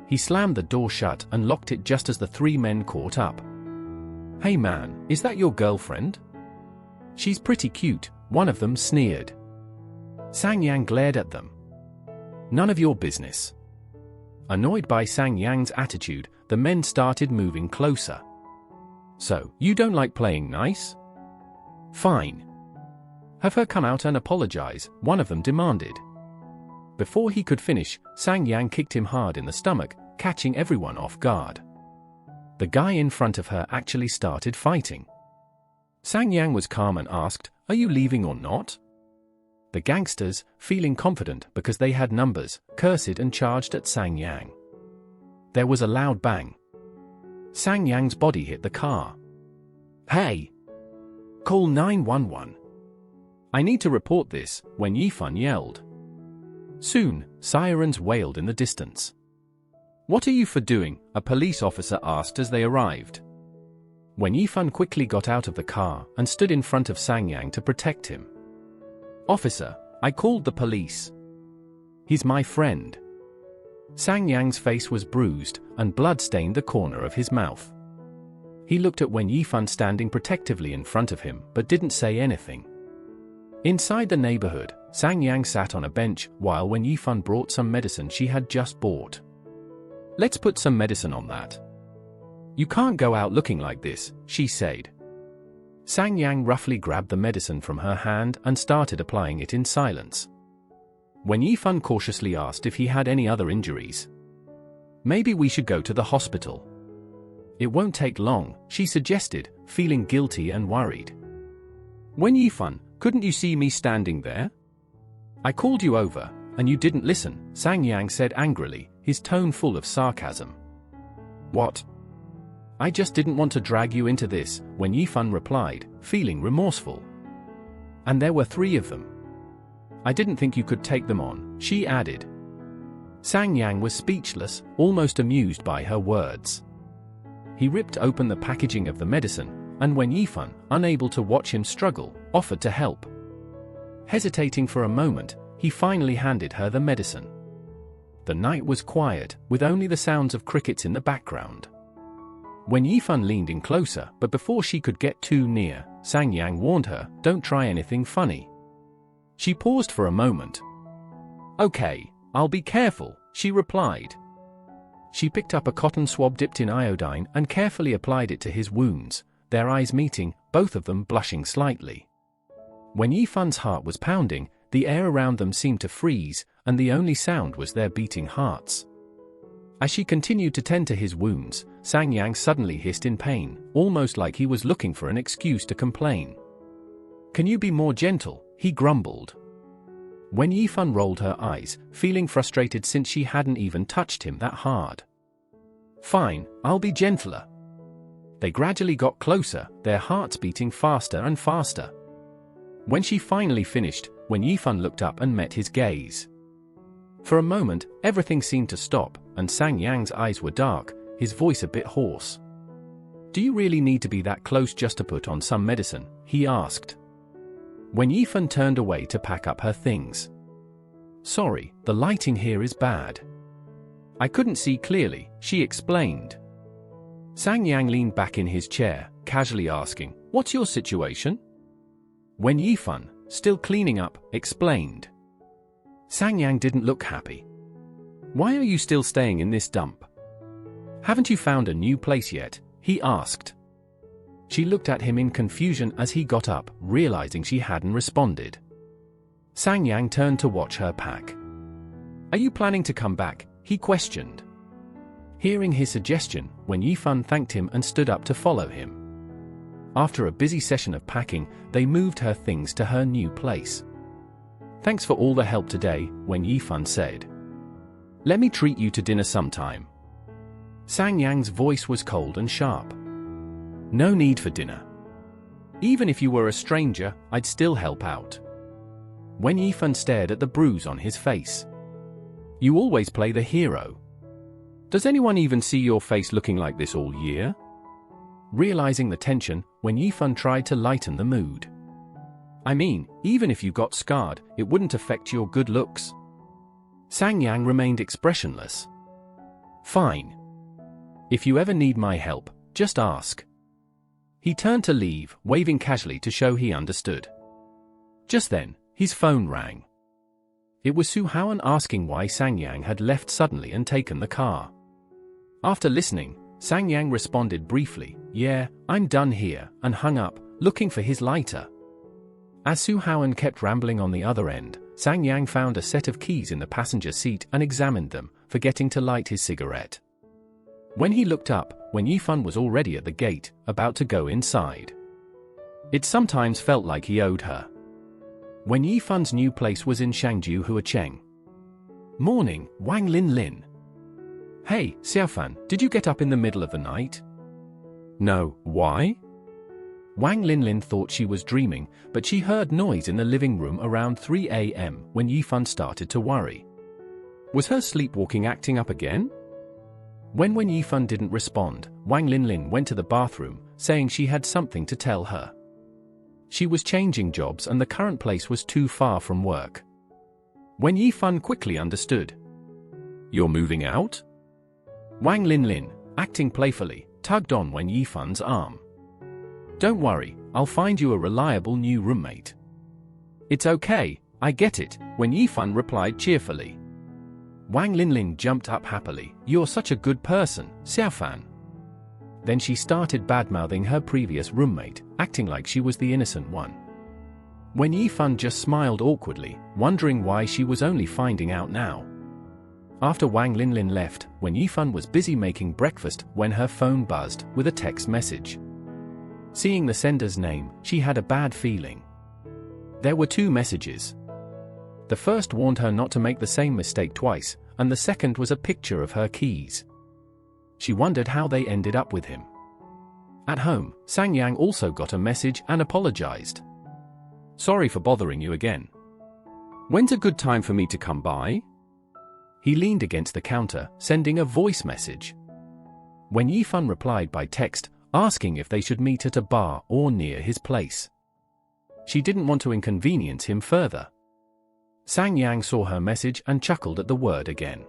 He slammed the door shut and locked it just as the three men caught up. Hey man, is that your girlfriend? She's pretty cute, one of them sneered. Sang Yang glared at them. None of your business. Annoyed by Sang Yang's attitude, the men started moving closer. So, you don't like playing nice? Fine. Have her come out and apologize, one of them demanded. Before he could finish, Sang Yang kicked him hard in the stomach, catching everyone off guard. The guy in front of her actually started fighting. Sang Yang was calm and asked, "Are you leaving or not?" The gangsters, feeling confident because they had numbers, cursed and charged at Sang Yang. There was a loud bang. Sang Yang's body hit the car. Hey! Call 911. I need to report this, Wen Yifan yelled. Soon, sirens wailed in the distance. What are you for doing? A police officer asked as they arrived. Wen Yifan quickly got out of the car and stood in front of Sang Yang to protect him. Officer, I called the police. He's my friend. Sang Yang's face was bruised, and blood stained the corner of his mouth. He looked at Wen Yifan standing protectively in front of him, but didn't say anything. Inside the neighborhood, Sang Yang sat on a bench while Wen Yifan brought some medicine she had just bought. Let's put some medicine on that. You can't go out looking like this, she said. Sang Yang roughly grabbed the medicine from her hand and started applying it in silence. Wen Yifan cautiously asked if he had any other injuries. Maybe we should go to the hospital. It won't take long, she suggested, feeling guilty and worried. Wen Yifan, couldn't you see me standing there? I called you over, and you didn't listen, Sang Yang said angrily, his tone full of sarcasm. What? I just didn't want to drag you into this, Wen Yifan replied, feeling remorseful. And there were 3 of them. I didn't think you could take them on, she added. Sang Yang was speechless, almost amused by her words. He ripped open the packaging of the medicine, and Wen Yifan, unable to watch him struggle, offered to help. Hesitating for a moment, he finally handed her the medicine. The night was quiet, with only the sounds of crickets in the background. Wen Yifan leaned in closer, but before she could get too near, Sang Yang warned her, "Don't try anything funny." She paused for a moment. "Okay, I'll be careful," she replied. She picked up a cotton swab dipped in iodine and carefully applied it to his wounds, their eyes meeting, both of them blushing slightly. Wen Yifan's heart was pounding, the air around them seemed to freeze, and the only sound was their beating hearts. As she continued to tend to his wounds, Sang Yang suddenly hissed in pain, almost like he was looking for an excuse to complain. "Can you be more gentle?" he grumbled. Wen Yifan rolled her eyes, feeling frustrated since she hadn't even touched him that hard. "Fine, I'll be gentler." They gradually got closer, their hearts beating faster and faster. When she finally finished, Wen Yifan looked up and met his gaze. For a moment, everything seemed to stop, and Sang Yang's eyes were dark, his voice a bit hoarse. Do you really need to be that close just to put on some medicine? He asked. When Yifan turned away to pack up her things. Sorry, the lighting here is bad. I couldn't see clearly, she explained. Sang Yang leaned back in his chair, casually asking, What's your situation? When Yifan, still cleaning up, explained. Sang Yang didn't look happy. Why are you still staying in this dump? Haven't you found a new place yet? He asked. She looked at him in confusion as he got up, realizing she hadn't responded. Sang Yang turned to watch her pack. Are you planning to come back? He questioned. Hearing his suggestion, Wen Yifan thanked him and stood up to follow him. After a busy session of packing, they moved her things to her new place. Thanks for all the help today, Wen Yifan said. Let me treat you to dinner sometime. Sang Yang's voice was cold and sharp. No need for dinner. Even if you were a stranger, I'd still help out. Wen Yifan stared at the bruise on his face. You always play the hero. Does anyone even see your face looking like this all year? Realizing the tension, Wen Yifan tried to lighten the mood. I mean, even if you got scarred, it wouldn't affect your good looks. Sang Yang remained expressionless. Fine. If you ever need my help, just ask. He turned to leave, waving casually to show he understood. Just then, his phone rang. It was Su Haoan asking why Sang Yang had left suddenly and taken the car. After listening, Sang Yang responded briefly, Yeah, I'm done here, and hung up, looking for his lighter. As Su Haoan kept rambling on the other end, Sang Yang found a set of keys in the passenger seat and examined them, forgetting to light his cigarette. When he looked up, Wen Yifan was already at the gate, about to go inside. It sometimes felt like he owed her. Wen Yifan's new place was in Shangju Huacheng. Morning, Wang Lin Lin. Hey, Xiaofan, did you get up in the middle of the night? No, why? Wang Lin Lin thought she was dreaming, but she heard noise in the living room around 3 a.m. when Yifan started to worry. Was her sleepwalking acting up again? When Wen Yifan didn't respond, Wang Lin Lin went to the bathroom, saying she had something to tell her. She was changing jobs and the current place was too far from work. Wen Yifan quickly understood. You're moving out? Wang Lin Lin, acting playfully, tugged on Wen Yifan's arm. Don't worry, I'll find you a reliable new roommate. It's okay, I get it, Wen Yifan replied cheerfully. Wang Lin Lin jumped up happily. You're such a good person, Xiaofan. Then she started badmouthing her previous roommate, acting like she was the innocent one. Wen Yifan just smiled awkwardly, wondering why she was only finding out now. After Wang Lin Lin left, Wen Yifan was busy making breakfast when her phone buzzed with a text message. Seeing the sender's name, she had a bad feeling. There were two messages. The first warned her not to make the same mistake twice, and the second was a picture of her keys. She wondered how they ended up with him. At home, Sang Yang also got a message and apologized. Sorry for bothering you again. When's a good time for me to come by? He leaned against the counter, sending a voice message. Wen Yifan replied by text, asking if they should meet at a bar or near his place. She didn't want to inconvenience him further. Sang Yang saw her message and chuckled at the word again.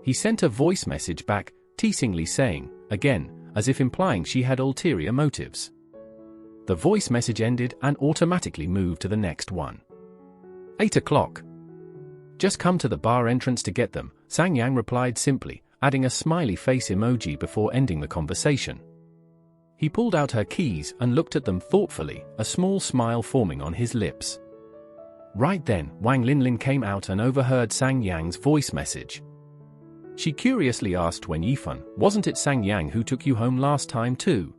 He sent a voice message back, teasingly saying, again, as if implying she had ulterior motives. The voice message ended and automatically moved to the next one. 8 o'clock. Just come to the bar entrance to get them, Sang Yang replied simply, adding a smiley face emoji before ending the conversation. He pulled out her keys and looked at them thoughtfully, a small smile forming on his lips. Right then, Wang Lin Lin came out and overheard Sang Yang's voice message. She curiously asked Wen Yifan, wasn't it Sang Yang who took you home last time too?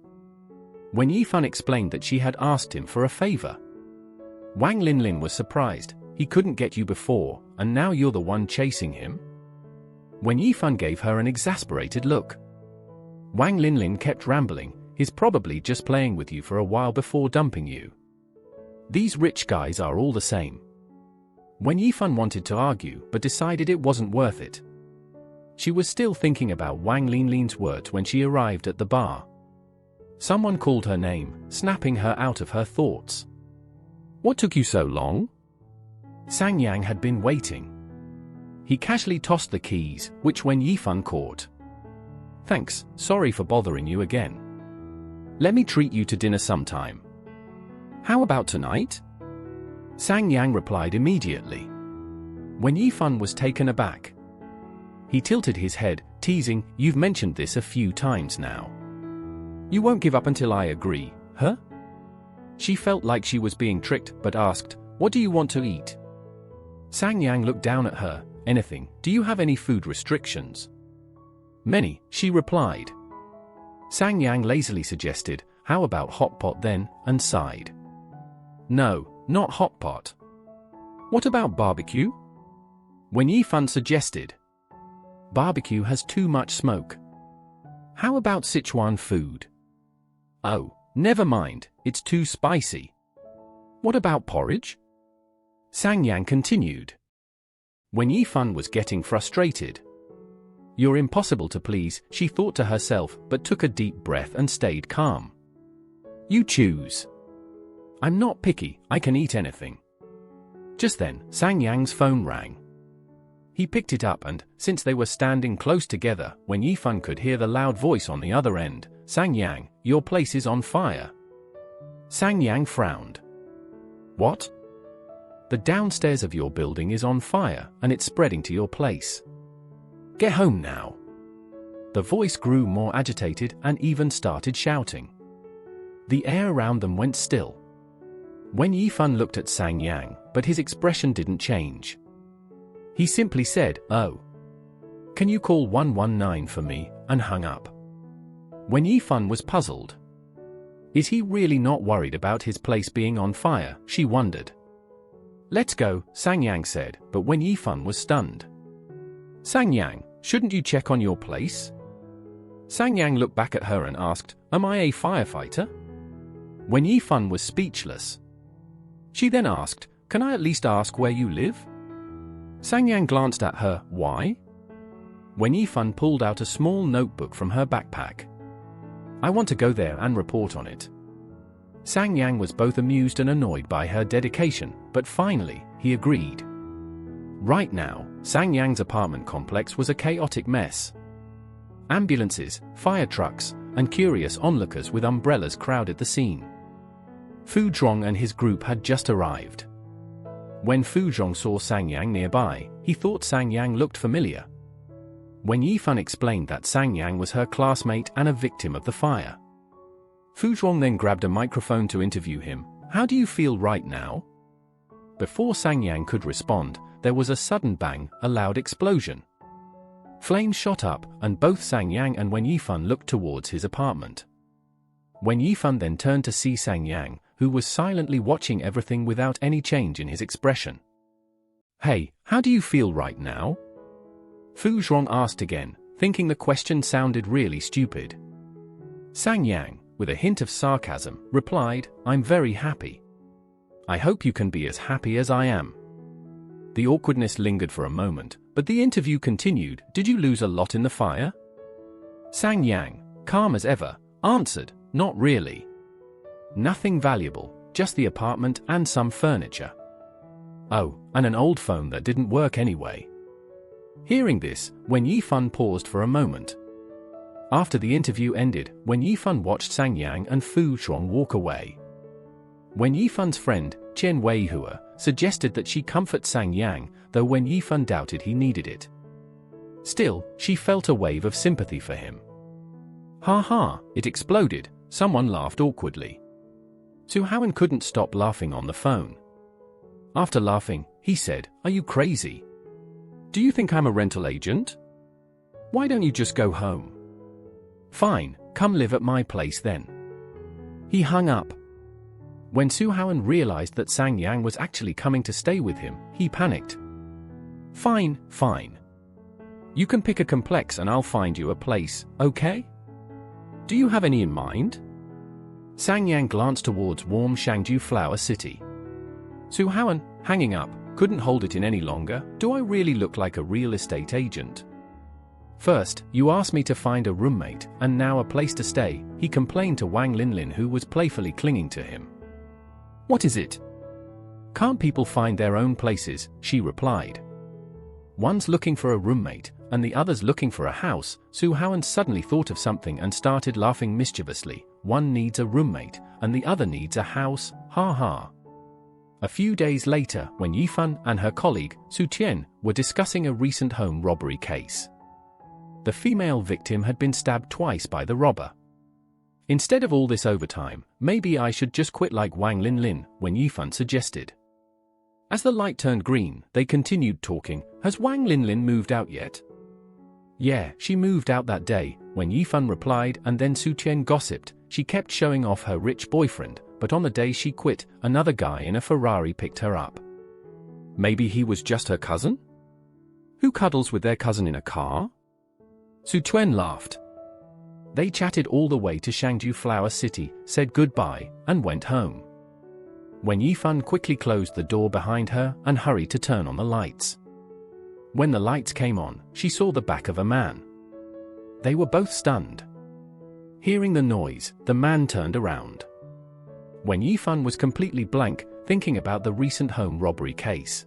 Wen Yifan explained that she had asked him for a favor. Wang Lin Lin was surprised. He couldn't get you before, and now you're the one chasing him? Wen Yifan gave her an exasperated look. Wang Lin Lin kept rambling, he's probably just playing with you for a while before dumping you. These rich guys are all the same. Wen Yifan wanted to argue but decided it wasn't worth it. She was still thinking about Wang Lin Lin's words when she arrived at the bar. Someone called her name, snapping her out of her thoughts. What took you so long? Sang Yang had been waiting. He casually tossed the keys, which Wen Yifan caught. Thanks, sorry for bothering you again. Let me treat you to dinner sometime. How about tonight? Sang Yang replied immediately. Wen Yifan was taken aback. He tilted his head, teasing, you've mentioned this a few times now. You won't give up until I agree, huh? She felt like she was being tricked, but asked, what do you want to eat? Sang Yang looked down at her. Anything. Do you have any food restrictions? Many, she replied. Sang Yang lazily suggested, how about hot pot then, and sighed. No, not hot pot. What about barbecue? Wen Yifan suggested. Barbecue has too much smoke. How about Sichuan food? Oh, never mind, it's too spicy. What about porridge? Sang Yang continued. Wen Yifan was getting frustrated. You're impossible to please, she thought to herself, but took a deep breath and stayed calm. You choose. I'm not picky, I can eat anything. Just then, Sang Yang's phone rang. He picked it up and, since they were standing close together, Wen Yifan could hear the loud voice on the other end. Sang Yang, your place is on fire. Sang Yang frowned. What? The downstairs of your building is on fire, and it's spreading to your place. Get home now. The voice grew more agitated and even started shouting. The air around them went still. Wen Yifan looked at Sang Yang, but his expression didn't change. He simply said, oh. Can you call 119 for me, and hung up. Wen Yifan was puzzled. Is he really not worried about his place being on fire, she wondered. Let's go, Sang Yang said, but Wen Yifan was stunned. Sang Yang, shouldn't you check on your place? Sang Yang looked back at her and asked, am I a firefighter? Wen Yifan was speechless. She then asked, can I at least ask where you live? Sang Yang glanced at her, why? Wen Yifan pulled out a small notebook from her backpack. I want to go there and report on it. Sang Yang was both amused and annoyed by her dedication, but finally, he agreed. Right now, Sang Yang's apartment complex was a chaotic mess. Ambulances, fire trucks, and curious onlookers with umbrellas crowded the scene. Fu Zhong and his group had just arrived. When Fu Zhong saw Sang Yang nearby, he thought Sang Yang looked familiar. Wen Yifan explained that Sang Yang was her classmate and a victim of the fire. Fu Zhong then grabbed a microphone to interview him. How do you feel right now? Before Sang Yang could respond, there was a sudden bang, a loud explosion. Flames shot up, and both Sang Yang and Wen Yifan looked towards his apartment. Wen Yifan then turned to see Sang Yang, who was silently watching everything without any change in his expression. Hey, how do you feel right now? Fu Zhong asked again, thinking the question sounded really stupid. Sang Yang, with a hint of sarcasm, replied, I'm very happy. I hope you can be as happy as I am. The awkwardness lingered for a moment, but the interview continued. Did you lose a lot in the fire? Sang Yang, calm as ever, answered, not really. Nothing valuable, just the apartment and some furniture. Oh, and an old phone that didn't work anyway. Hearing this, Wen Yifan paused for a moment. After the interview ended, Wen Yifan watched Sang Yang and Fu Zhong walk away. Wen Yifan's friend, Chen Weihua, suggested that she comfort Sang Yang, though Wen Yifan doubted he needed it. Still, she felt a wave of sympathy for him. Ha ha, it exploded, someone laughed awkwardly. Su Haoan couldn't stop laughing on the phone. After laughing, he said, are you crazy? Do you think I'm a rental agent? Why don't you just go home? Fine, come live at my place then. He hung up. When Su Haoan realized that Sang Yang was actually coming to stay with him, he panicked. Fine, fine. You can pick a complex and I'll find you a place, okay? Do you have any in mind? Sang Yang glanced towards warm Shangju Flower City. Su Haoan, hanging up, couldn't hold it in any longer. Do I really look like a real estate agent? First, you asked me to find a roommate, and now a place to stay, he complained to Wang Linlin, who was playfully clinging to him. What is it? Can't people find their own places? She replied. One's looking for a roommate, and the other's looking for a house. Su Haoan suddenly thought of something and started laughing mischievously. One needs a roommate, and the other needs a house, ha ha. A few days later, when Yifan and her colleague, Su Tian, were discussing a recent home robbery case. The female victim had been stabbed twice by the robber. Instead of all this overtime, maybe I should just quit like Wang Linlin, Wen Yifan suggested. As the light turned green, they continued talking. Has Wang Linlin moved out yet? Yeah, she moved out that day, Wen Yifan replied, and then Su Tian gossiped. She kept showing off her rich boyfriend, but on the day she quit, another guy in a Ferrari picked her up. Maybe he was just her cousin? Who cuddles with their cousin in a car? Su Tian laughed. They chatted all the way to Shangju Flower City, said goodbye, and went home. Wen Yifan quickly closed the door behind her and hurried to turn on the lights. When the lights came on, she saw the back of a man. They were both stunned. Hearing the noise, the man turned around. Wen Yifan was completely blank, thinking about the recent home robbery case.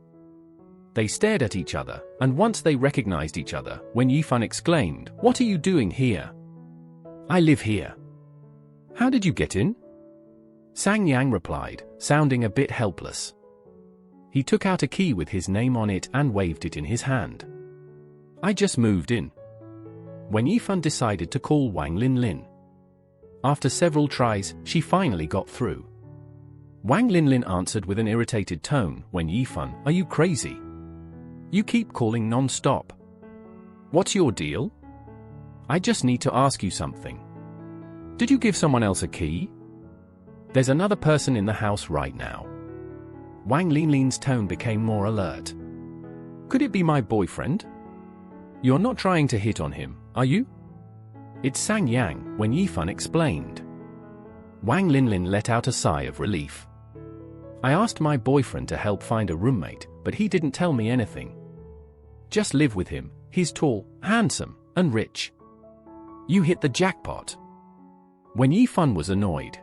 They stared at each other, and once they recognized each other, Wen Yifan exclaimed, "What are you doing here?" "I live here." "How did you get in?" Sang Yang replied, sounding a bit helpless. He took out a key with his name on it and waved it in his hand. "I just moved in." Wen Yifan decided to call Wang Linlin. After several tries, she finally got through. Wang Linlin answered with an irritated tone, "Wen Yifan, are you crazy? You keep calling non-stop. What's your deal? I just need to ask you something. Did you give someone else a key? There's another person in the house right now." Wang Linlin's tone became more alert. "Could it be my boyfriend? You're not trying to hit on him, are you?" "It's Sang Yang," Wen Yifan explained. Wang Linlin let out a sigh of relief. "I asked my boyfriend to help find a roommate, but he didn't tell me anything. Just live with him, he's tall, handsome, and rich." "You hit the jackpot." Wen Yifan was annoyed.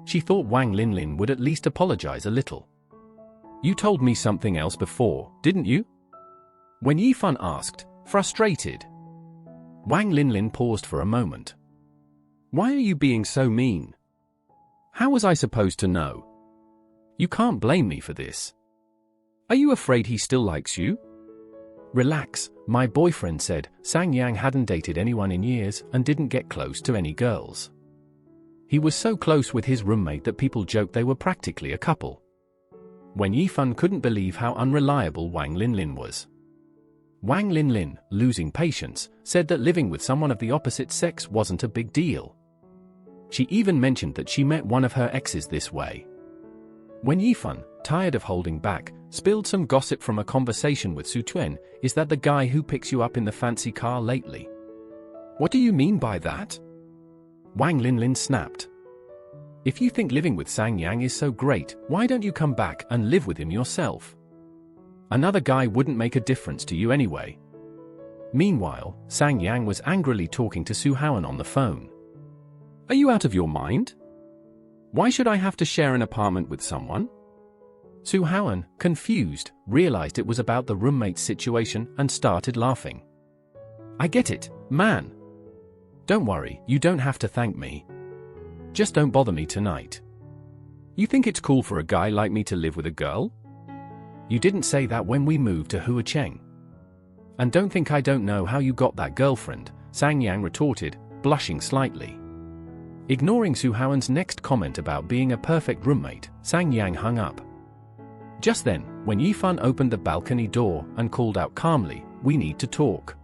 She thought Wang Linlin would at least apologize a little. "You told me something else before, didn't you?" Wen Yifan asked, frustrated. Wang Linlin paused for a moment. "Why are you being so mean? How was I supposed to know? You can't blame me for this. Are you afraid he still likes you?" "Relax, my boyfriend said Sang Yang hadn't dated anyone in years and didn't get close to any girls. He was so close with his roommate that people joked they were practically a couple." Wen Yifan couldn't believe how unreliable Wang Linlin was. Wang Linlin, losing patience, said that living with someone of the opposite sex wasn't a big deal. She even mentioned that she met one of her exes this way. Wen Yifan, tired of holding back, spilled some gossip from a conversation with Su Tian. "Is that the guy who picks you up in the fancy car lately?" "What do you mean by that?" Wang Linlin snapped. "If you think living with Sang Yang is so great, why don't you come back and live with him yourself? Another guy wouldn't make a difference to you anyway." Meanwhile, Sang Yang was angrily talking to Su Haoan on the phone. "Are you out of your mind? Why should I have to share an apartment with someone?" Su Haoan, confused, realized it was about the roommate situation and started laughing. "I get it, man. Don't worry, you don't have to thank me. Just don't bother me tonight. You think it's cool for a guy like me to live with a girl? You didn't say that when we moved to Huacheng. And don't think I don't know how you got that girlfriend," Sang Yang retorted, blushing slightly. Ignoring Su Haoan's next comment about being a perfect roommate, Sang Yang hung up. Just then, when Yifan opened the balcony door and called out calmly, "We need to talk."